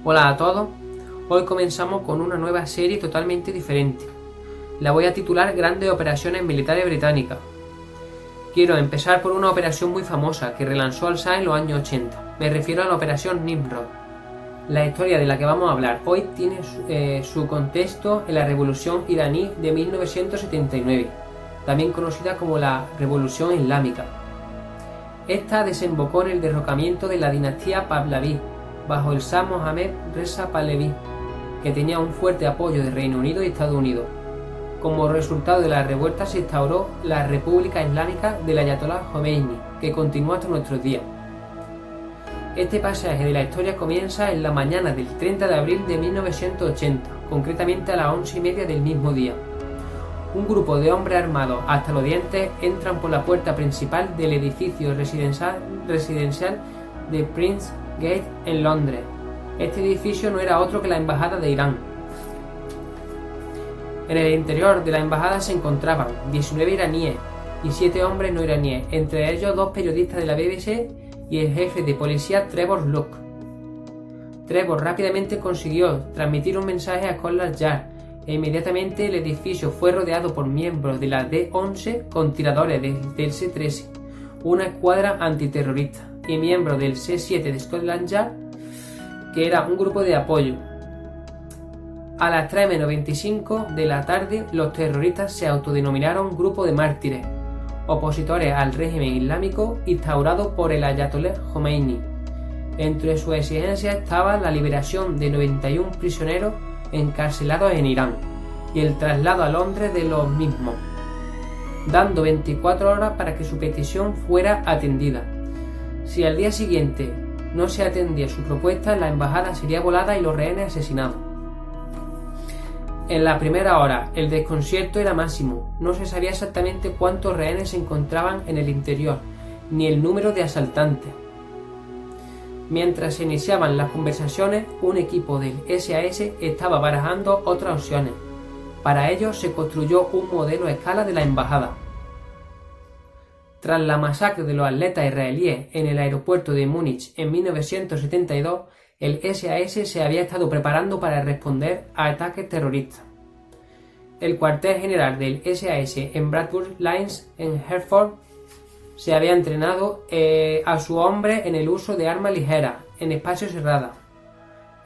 Hola a todos, hoy comenzamos con una nueva serie totalmente diferente. La voy a titular Grandes Operaciones Militares Británicas. Quiero empezar por una operación muy famosa que relanzó al Shah en los años 80. Me refiero a la Operación Nimrod. La historia de la que vamos a hablar hoy tiene su contexto en la Revolución iraní de 1979, también conocida como la Revolución Islámica. Esta desembocó en el derrocamiento de la dinastía Pahlaví bajo el Shah Mohammad Reza Pahlaví, que tenía un fuerte apoyo de Reino Unido y Estados Unidos. Como resultado de la revuelta se instauró la República Islámica del Ayatollah Khomeini, que continúa hasta nuestros días. Este pasaje de la historia comienza en la mañana del 30 de abril de 1980, concretamente a las 11:30 del mismo día. Un grupo de hombres armados hasta los dientes entran por la puerta principal del edificio residencial de Prince Gate en Londres. Este edificio no era otro que la Embajada de Irán. En el interior de la embajada se encontraban 19 iraníes y 7 hombres no iraníes, entre ellos 2 periodistas de la BBC y el jefe de policía Trevor Locke. Trevor rápidamente consiguió transmitir un mensaje a Scotland Yard e inmediatamente el edificio fue rodeado por miembros de la D-11 con tiradores del C-13, una escuadra antiterrorista, y miembros del C-7 de Scotland Yard, que era un grupo de apoyo. A las 3:25 de la tarde, los terroristas se autodenominaron Grupo de Mártires, opositores al régimen islámico instaurado por el Ayatollah Khomeini. Entre sus exigencias estaba la liberación de 91 prisioneros encarcelados en Irán y el traslado a Londres de los mismos, dando 24 horas para que su petición fuera atendida. Si al día siguiente no se atendía su propuesta, la embajada sería volada y los rehenes asesinados. En la primera hora, el desconcierto era máximo. No se sabía exactamente cuántos rehenes se encontraban en el interior, ni el número de asaltantes. Mientras se iniciaban las conversaciones, un equipo del SAS estaba barajando otras opciones. Para ello se construyó un modelo a escala de la embajada. Tras la masacre de los atletas israelíes en el aeropuerto de Múnich en 1972, el SAS se había estado preparando para responder a ataques terroristas. El cuartel general del SAS en Bradford Lines, en Hertford, se había entrenado a su hombre en el uso de armas ligeras, en espacios cerrados,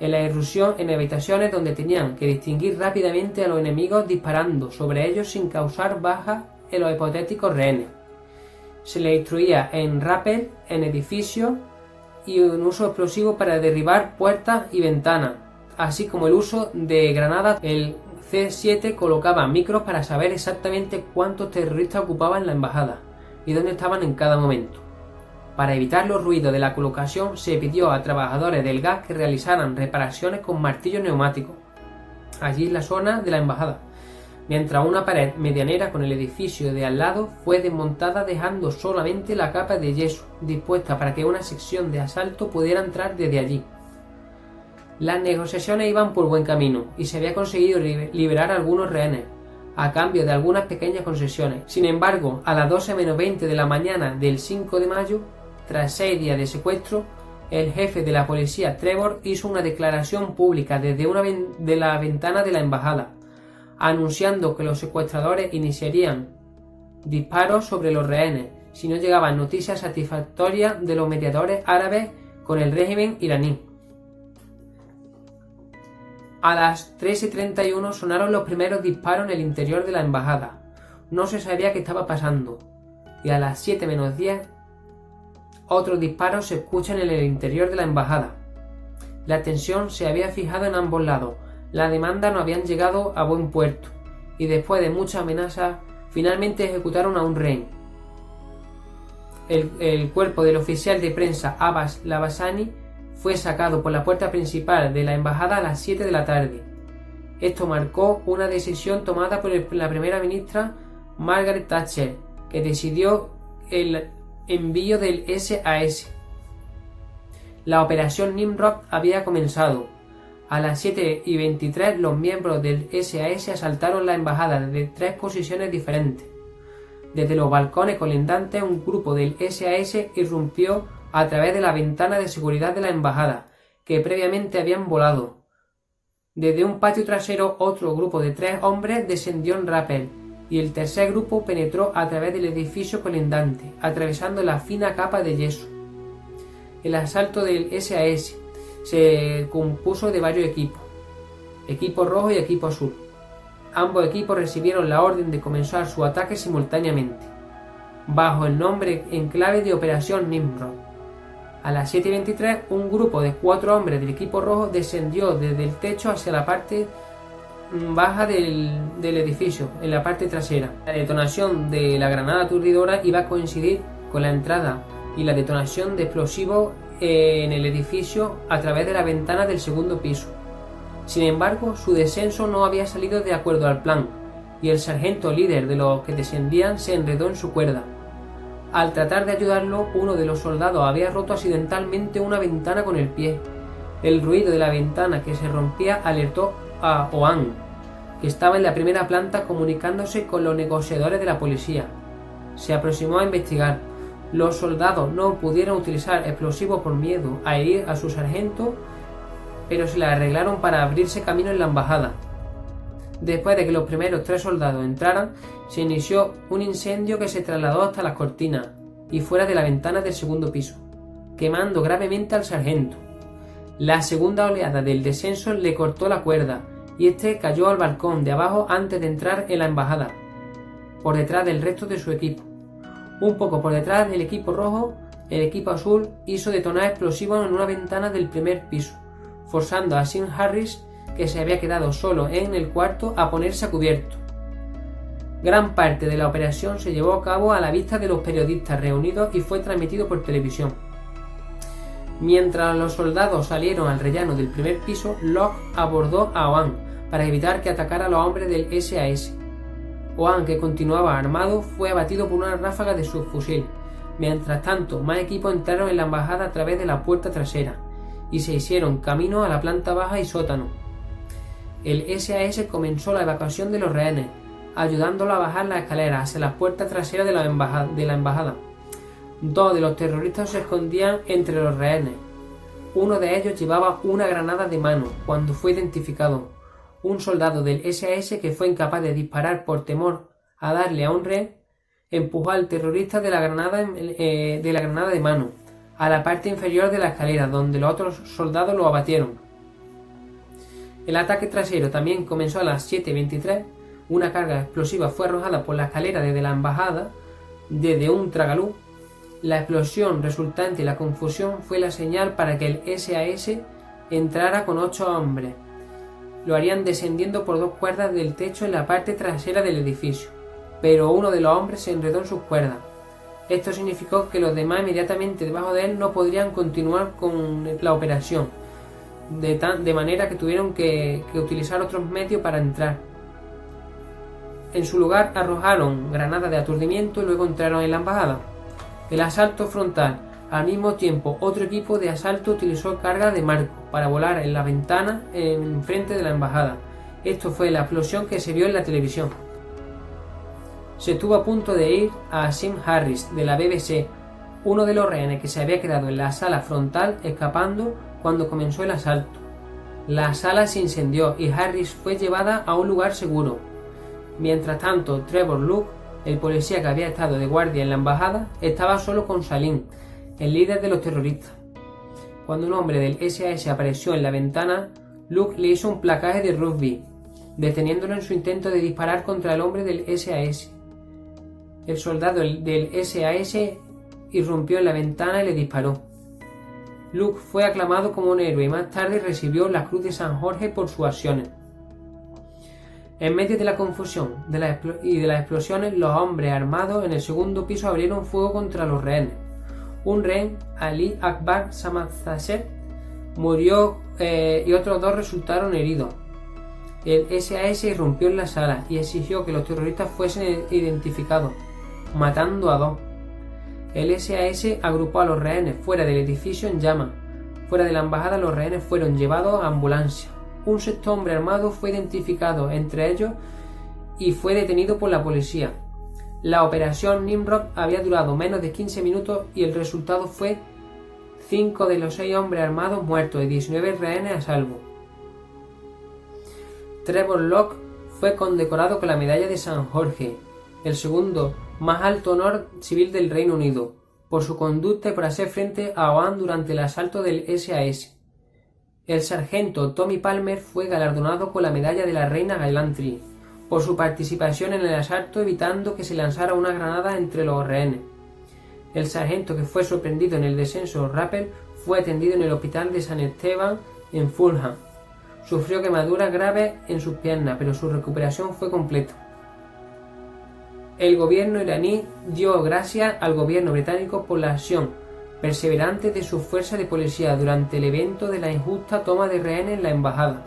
en la irrupción en habitaciones donde tenían que distinguir rápidamente a los enemigos disparando sobre ellos sin causar bajas en los hipotéticos rehenes. Se les instruía en rappel en edificios y un uso explosivo para derribar puertas y ventanas, así como el uso de granadas. El C-7 colocaba micros para saber exactamente cuántos terroristas ocupaban la embajada y dónde estaban en cada momento. Para evitar los ruidos de la colocación, se pidió a trabajadores del gas que realizaran reparaciones con martillos neumáticos allí en la zona de la embajada, mientras una pared medianera con el edificio de al lado fue desmontada dejando solamente la capa de yeso dispuesta para que una sección de asalto pudiera entrar desde allí. Las negociaciones iban por buen camino y se había conseguido liberar algunos rehenes a cambio de algunas pequeñas concesiones. Sin embargo, a las 12:20 de la mañana del 5 de mayo, tras 6 días de secuestro, el jefe de la policía Trevor hizo una declaración pública desde de la ventana de la embajada, anunciando que los secuestradores iniciarían disparos sobre los rehenes si no llegaban noticias satisfactorias de los mediadores árabes con el régimen iraní. A las 3:31 sonaron los primeros disparos en el interior de la embajada. No se sabía qué estaba pasando. Y a las 7:10 otros disparos se escuchan en el interior de la embajada. La tensión se había fijado en ambos lados. Las demandas no habían llegado a buen puerto, y después de muchas amenazas, finalmente ejecutaron a un rehén. El cuerpo del oficial de prensa Abbas Labasani fue sacado por la puerta principal de la embajada a las 7 de la tarde. Esto marcó una decisión tomada por la primera ministra Margaret Thatcher, que decidió el envío del SAS. La operación Nimrod había comenzado. A las 7:23 los miembros del SAS asaltaron la embajada desde 3 posiciones diferentes. Desde los balcones colindantes, un grupo del SAS irrumpió a través de la ventana de seguridad de la embajada que previamente habían volado. Desde un patio trasero, otro grupo de 3 hombres descendió en rappel y el tercer grupo penetró a través del edificio colindante, atravesando la fina capa de yeso. El asalto del SAS se compuso de varios equipos, equipo rojo y equipo azul. Ambos equipos recibieron la orden de comenzar su ataque simultáneamente, bajo el nombre en clave de Operación Nimrod. A las 7:23, un grupo de 4 hombres del equipo rojo descendió desde el techo hacia la parte baja del edificio, en la parte trasera. La detonación de la granada aturdidora iba a coincidir con la entrada y la detonación de explosivos en el edificio a través de la ventana del segundo piso. Sin embargo, su descenso no había salido de acuerdo al plan, y el sargento líder de los que descendían se enredó en su cuerda. Al tratar de ayudarlo, uno de los soldados había roto accidentalmente una ventana con el pie. El ruido de la ventana que se rompía alertó a Oan, que estaba en la primera planta comunicándose con los negociadores de la policía. Se aproximó a investigar. Los soldados no pudieron utilizar explosivos por miedo a herir a su sargento, pero se la arreglaron para abrirse camino en la embajada. Después de que los primeros 3 soldados entraran, se inició un incendio que se trasladó hasta las cortinas y fuera de la ventana del segundo piso, quemando gravemente al sargento. La segunda oleada del descenso le cortó la cuerda y este cayó al balcón de abajo antes de entrar en la embajada, por detrás del resto de su equipo. Un poco por detrás del equipo rojo, el equipo azul hizo detonar explosivos en una ventana del primer piso, forzando a Sim Harris, que se había quedado solo en el cuarto, a ponerse a cubierto. Gran parte de la operación se llevó a cabo a la vista de los periodistas reunidos y fue transmitido por televisión. Mientras los soldados salieron al rellano del primer piso, Locke abordó a Oan para evitar que atacara a los hombres del SAS. Oan, que continuaba armado, fue abatido por una ráfaga de subfusil. Mientras tanto, más equipos entraron en la embajada a través de la puerta trasera y se hicieron camino a la planta baja y sótano. El SAS comenzó la evacuación de los rehenes, ayudándolo a bajar la escalera hacia la puerta trasera de la embajada. 2 de los terroristas se escondían entre los rehenes. Uno de ellos llevaba una granada de mano cuando fue identificado. Un soldado del SAS, que fue incapaz de disparar por temor a darle a un rehén, empujó al terrorista de la granada de mano a la parte inferior de la escalera, donde los otros soldados lo abatieron. El ataque trasero también comenzó a las 7:23. Una carga explosiva fue arrojada por la escalera desde la embajada, desde un tragaluz. La explosión resultante y la confusión fue la señal para que el SAS entrara con 8 hombres. Lo harían descendiendo por 2 cuerdas del techo en la parte trasera del edificio, pero uno de los hombres se enredó en sus cuerdas. Esto significó que los demás inmediatamente debajo de él no podrían continuar con la operación, de manera que tuvieron que utilizar otros medios para entrar. En su lugar arrojaron granadas de aturdimiento y luego entraron en la embajada. El asalto frontal. Al mismo tiempo, otro equipo de asalto utilizó carga de marco para volar en la ventana en frente de la embajada. Esto fue la explosión que se vio en la televisión. Se estuvo a punto de ir a Sim Harris de la BBC, uno de los rehenes que se había quedado en la sala frontal escapando cuando comenzó el asalto. La sala se incendió y Harris fue llevada a un lugar seguro. Mientras tanto, Trevor Locke, el policía que había estado de guardia en la embajada, estaba solo con Salim, el líder de los terroristas. Cuando un hombre del SAS apareció en la ventana, Locke le hizo un placaje de rugby, deteniéndolo en su intento de disparar contra el hombre del SAS. El soldado del SAS irrumpió en la ventana y le disparó. Locke fue aclamado como un héroe y más tarde recibió la Cruz de San Jorge por sus acciones. En medio de la confusión y de las explosiones, los hombres armados en el segundo piso abrieron fuego contra los rehenes. Un rehén, Ali Akbar Samadzaseh, murió y otros 2 resultaron heridos. El SAS irrumpió en la sala y exigió que los terroristas fuesen identificados, matando a 2. El SAS agrupó a los rehenes fuera del edificio en llamas. Fuera de la embajada, los rehenes fueron llevados a ambulancia. Un sexto hombre armado fue identificado entre ellos y fue detenido por la policía. La operación Nimrod había durado menos de 15 minutos y el resultado fue 5 de los 6 hombres armados muertos y 19 rehenes a salvo. Trevor Locke fue condecorado con la Medalla de San Jorge, el segundo más alto honor civil del Reino Unido, por su conducta y por hacer frente a Oan durante el asalto del SAS. El sargento Tommy Palmer fue galardonado con la Medalla de la Reina Gallantry por su participación en el asalto, evitando que se lanzara una granada entre los rehenes. El sargento que fue sorprendido en el descenso Rappel fue atendido en el hospital de San Esteban en Fulham. Sufrió quemaduras graves en sus piernas, pero su recuperación fue completa. El gobierno iraní dio gracias al gobierno británico por la acción perseverante de sus fuerzas de policía durante el evento de la injusta toma de rehenes en la embajada.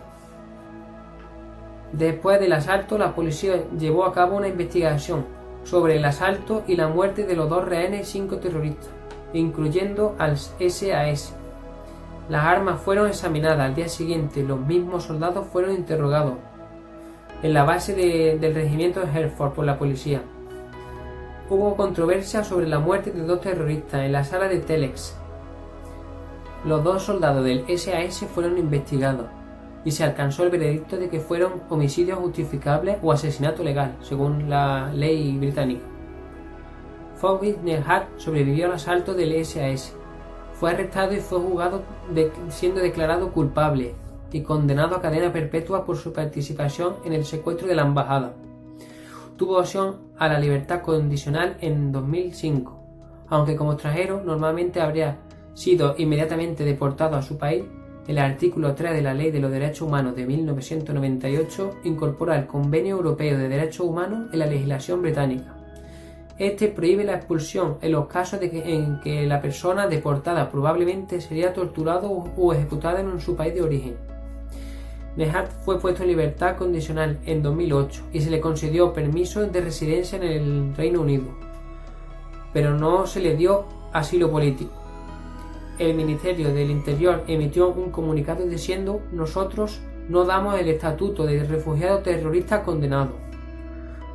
Después del asalto, la policía llevó a cabo una investigación sobre el asalto y la muerte de los 2 rehenes y 5 terroristas, incluyendo al SAS. Las armas fueron examinadas. Al día siguiente, los mismos soldados fueron interrogados en la base del regimiento de Hertford por la policía. Hubo controversia sobre la muerte de 2 terroristas en la sala de Telex. Los 2 soldados del SAS fueron investigados y se alcanzó el veredicto de que fueron homicidios justificables o asesinato legal, según la ley británica. Fawzi Nehat sobrevivió al asalto del SAS. Fue arrestado y fue juzgado siendo declarado culpable y condenado a cadena perpetua por su participación en el secuestro de la embajada. Tuvo opción a la libertad condicional en 2005, aunque como extranjero normalmente habría sido inmediatamente deportado a su país. El artículo 3 de la Ley de los Derechos Humanos de 1998 incorpora el Convenio Europeo de Derechos Humanos en la legislación británica. Este prohíbe la expulsión en los casos en que la persona deportada probablemente sería torturada o ejecutada en su país de origen. Nehat fue puesto en libertad condicional en 2008 y se le concedió permiso de residencia en el Reino Unido, pero no se le dio asilo político. El Ministerio del Interior emitió un comunicado diciendo: "Nosotros no damos el estatuto de refugiado terrorista condenado.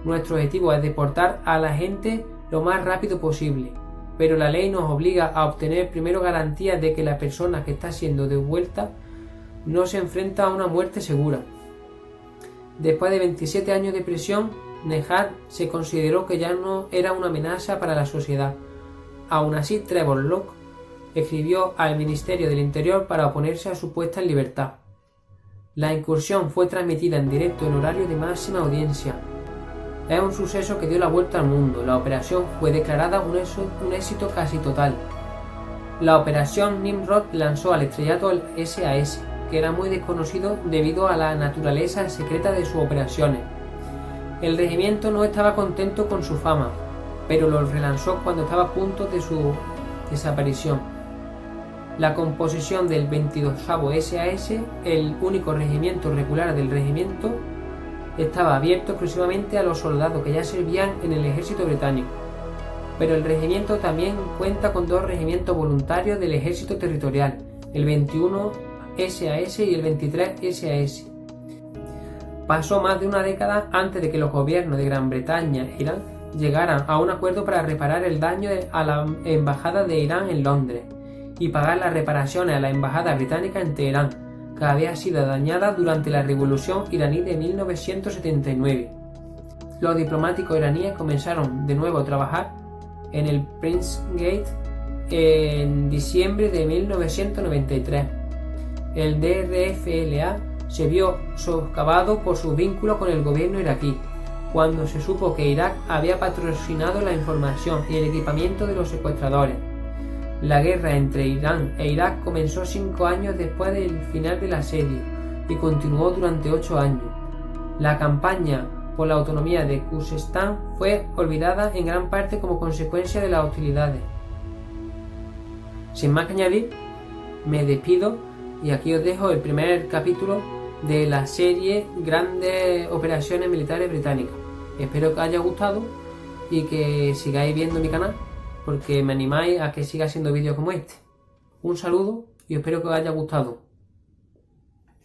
Nuestro objetivo es deportar a la gente lo más rápido posible, pero la ley nos obliga a obtener primero garantías de que la persona que está siendo devuelta no se enfrenta a una muerte segura". Después de 27 años de prisión, Nehat se consideró que ya no era una amenaza para la sociedad. Aún así, Trevor Locke escribió al Ministerio del Interior para oponerse a su puesta en libertad. La incursión fue transmitida en directo en horario de máxima audiencia. Es un suceso que dio la vuelta al mundo. La operación fue declarada un éxito casi total. La operación Nimrod lanzó al estrellato al SAS, que era muy desconocido debido a la naturaleza secreta de sus operaciones. El regimiento no estaba contento con su fama, pero lo relanzó cuando estaba a punto de su desaparición. La composición del 22º SAS, el único regimiento regular del regimiento, estaba abierto exclusivamente a los soldados que ya servían en el ejército británico. Pero el regimiento también cuenta con 2 regimientos voluntarios del ejército territorial, el 21 SAS y el 23 SAS. Pasó más de una década antes de que los gobiernos de Gran Bretaña e Irán llegaran a un acuerdo para reparar el daño a la embajada de Irán en Londres y pagar las reparaciones a la embajada británica en Teherán, que había sido dañada durante la revolución iraní de 1979. Los diplomáticos iraníes comenzaron de nuevo a trabajar en el Prince Gate en diciembre de 1993. El DRFLA se vio socavado por su vínculo con el gobierno iraquí, cuando se supo que Irak había patrocinado la información y el equipamiento de los secuestradores. La guerra entre Irán e Irak comenzó 5 años después del final del asedio y continuó durante 8 años. La campaña por la autonomía de Khuzestán fue olvidada en gran parte como consecuencia de las hostilidades. Sin más que añadir, me despido y aquí os dejo el primer capítulo de la serie Grandes Operaciones Militares Británicas. Espero que os haya gustado y que sigáis viendo mi canal, porque me animáis a que siga haciendo vídeos como este. Un saludo y espero que os haya gustado.